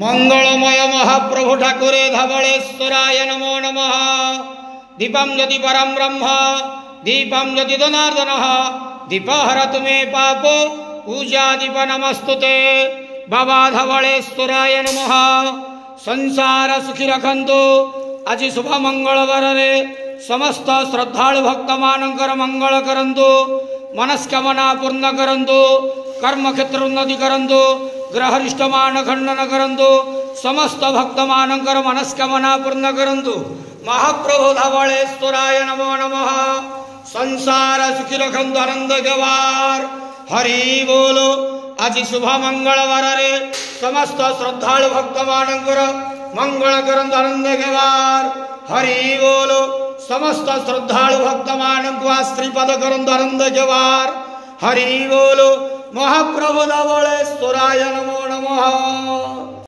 मंगलमय महाप्रभु ठाकुरे धवलेश्वराय नमो नमः। दीपं ज्योति परम ब्रह्म दीपं ज्योति जनार्दन दीपहरतु मे पापो पूजा दीप नमस्तुते। बाबा धवलेश्वराय नमः। संसार सुखी रखंतु। आज शुभ मंगलवार रे समस्त श्रद्धालु भक्त मानकर मंगल करंतु। मनस्कामना पूर्ण करंतु। कर्म क्षेत्र उन्नति करंतु। ग्रहरिष्ठ मान खंडन करंतु। समस्त भक्त मानकर मनस्कामना पूर्ण करंतु। महाप्रभु धवलेश्वराय नमो नमः। संसार सुखी रखंतु आनंद जवार हरि बोलो। आज शुभ मंगलवार रे समस्त श्रद्धालु भक्त मानकर मंगल करंतु आनंद जवार हरि बोलो। समस्त श्रद्धालु भक्त मानक आश्रीपद करंतु आनंद जवार हरि बोलो। महाप्रभु धवलेश्वराय नमो नमः।